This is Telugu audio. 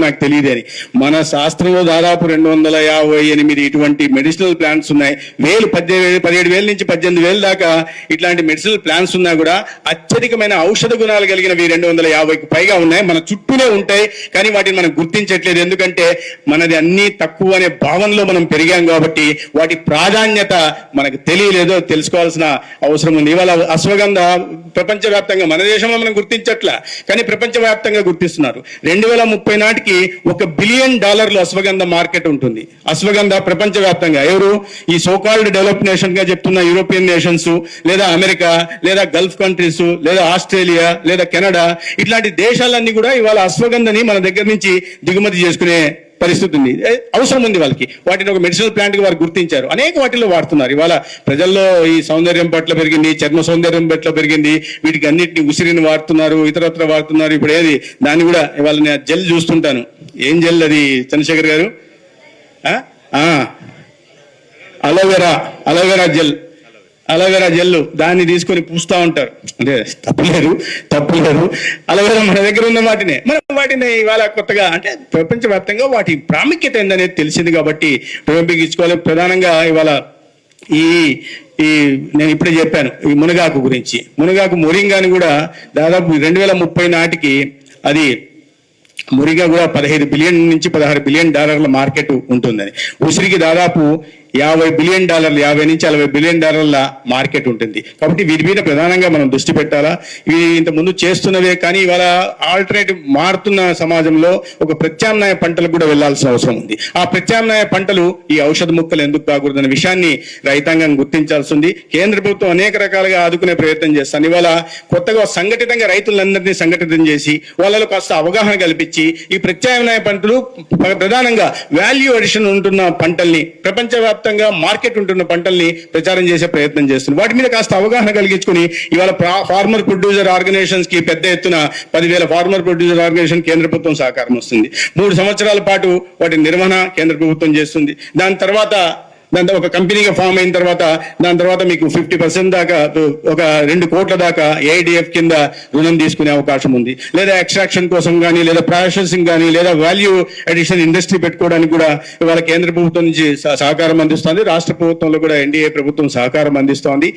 నాకు తెలియదని. మన శాస్త్రంలో దాదాపు 258 ఇటువంటి మెడిసినల్ ప్లాంట్స్ ఉన్నాయి. 17,000 నుంచి 18,000 దాకా ఇట్లాంటి మెడిసినల్ ప్లాంట్స్ ఉన్నా కూడా అత్యధికమైన ఔషధ గుణాలు కలిగినవి 250కు పైగా ఉన్నాయి. మన చుట్టూనే ఉంటాయి, కానీ వాటిని మనం గుర్తించట్లేదు. ఎందుకంటే మనది అన్ని తక్కువ అనే భావనలో మనం పెరిగాం కాబట్టి వాటి ప్రాధాన్యత మనకు తెలియలేదో తెలుసుకోవాల్సిన అవసరం ఉంది. ఇవాళ అశ్వగంధ ప్రపంచవ్యాప్తంగా, మన దేశంలో మనం గుర్తించట్లా, కానీ ప్రపంచవ్యాప్తంగా గుర్తిస్తున్నారు. 2030 నాటికి $1 బిలియన్ అశ్వగంధ మార్కెట్ ఉంటుంది. అశ్వగంధ ప్రపంచవ్యాప్తంగా ఎవరు ఈ సోకాల్డ్ డెవలప్ నేషన్ గా చెప్తున్న యూరోపియన్ నేషన్స్, లేదా అమెరికా, లేదా గల్ఫ్ కంట్రీస్, లేదా ఆస్ట్రేలియా, లేదా కెనడా, ఇట్లాంటి దేశాలన్నీ కూడా ఇవాళ అశ్వగంధని మన దగ్గర నుంచి దిగుమతి చేసుకునే పరిస్థితి ఉంది. అవసరం ఉంది వాళ్ళకి. వాటిని ఒక మెడిసినల్ ప్లాంట్ గా వారు గుర్తించారు. అనేక వాటిలో వాడుతున్నారు. ఇవాళ ప్రజల్లో ఈ సౌందర్యం పట్ల పెరిగింది, చర్మ సౌందర్యం పట్ల పెరిగింది. వీటికి అన్నిటిని ఉసిరిని వాడుతున్నారు, ఇతరత్ర వాడుతున్నారు. ఇప్పుడు ఏది దాన్ని కూడా ఇవాళ నేను జెల్ చూస్తుంటాను. ఏం జెల్ అది చంద్రశేఖర్ గారు? అలోవెరా జెల్ దాన్ని తీసుకొని పూస్తూ ఉంటారు. అంటే తప్పులేరు. అలోవెరా మన దగ్గర ఉన్న వాటిని ఇవాళ కొత్తగా, అంటే ప్రపంచవ్యాప్తంగా వాటి ప్రాముఖ్యత ఏందనేది తెలిసింది కాబట్టి ఉపయోగించుకోవాలి. ప్రధానంగా ఇవాళ నేను ఇప్పుడే చెప్పాను ఈ మునగాకు గురించి. మొరింగాని కూడా దాదాపు 2030 నాటికి అది మురిగా కూడా $15 బిలియన్ నుంచి $16 బిలియన్ మార్కెట్ ఉంటుందని. ఉసిరికి దాదాపు $50 బిలియన్, 50 నుంచి $60 బిలియన్ మార్కెట్ ఉంటుంది. కాబట్టి వీటి మీద ప్రధానంగా మనం దృష్టి పెట్టాలా. ఇవి ఇంత ముందు చేస్తున్నవే, కానీ ఇవాళ ఆల్టర్నేటివ్ మారుతున్న సమాజంలో ఒక ప్రత్యామ్నాయ పంటలకు కూడా వెళ్లాల్సిన అవసరం ఉంది. ఆ ప్రత్యామ్నాయ పంటలు ఈ ఔషధ ముక్కలు ఎందుకు కాకూడదనే విషయాన్ని రైతాంగం గుర్తించాల్సి ఉంది. కేంద్ర ప్రభుత్వం అనేక రకాలుగా ఆదుకునే ప్రయత్నం చేస్తాను. ఇవాళ కొత్తగా సంఘటితంగా రైతులందరినీ సంఘటితం చేసి వాళ్ళలో కాస్త అవగాహన కల్పించి ఈ ప్రత్యామ్నాయ పంటలు, ప్రధానంగా వాల్యూ అడిషన్ ఉంటున్న పంటల్ని, ప్రపంచవ్యాప్తంగా మార్కెట్ ఉంటున్న పంటల్ని ప్రచారం చేసే ప్రయత్నం చేస్తున్నారు. వాటి మీద కాస్త అవగాహన కలిగించుకుని ఇవాళ ఫార్మర్ ప్రొడ్యూసర్ ఆర్గనైజేషన్స్ కి పెద్ద ఎత్తున 10,000 ఫార్మర్ ప్రొడ్యూసర్ ఆర్గనైజేషన్ కేంద్ర ప్రభుత్వం సహకారం వస్తుంది. 3 సంవత్సరాల పాటు వాటి నిర్వహణ కేంద్ర ప్రభుత్వం చేస్తుంది. దాని తర్వాత ఒక కంపెనీగా ఫామ్ అయిన తర్వాత దాని తర్వాత మీకు 50% దాకా, ఒక 2 కోట్ల దాకా ఏఐడిఎఫ్ కింద రుణం తీసుకునే అవకాశం ఉంది. లేదా ఎక్స్ట్రాక్షన్ కోసం కానీ, లేదా ప్రాసెసింగ్ కానీ, లేదా వాల్యూ అడిషన్ ఇండస్ట్రీ పెట్టుకోవడానికి కూడా ఇవాళ కేంద్ర ప్రభుత్వం నుంచి సహకారం అందిస్తోంది. రాష్ట్ర ప్రభుత్వంలో కూడా ఎన్డీఏ ప్రభుత్వం సహకారం అందిస్తోంది.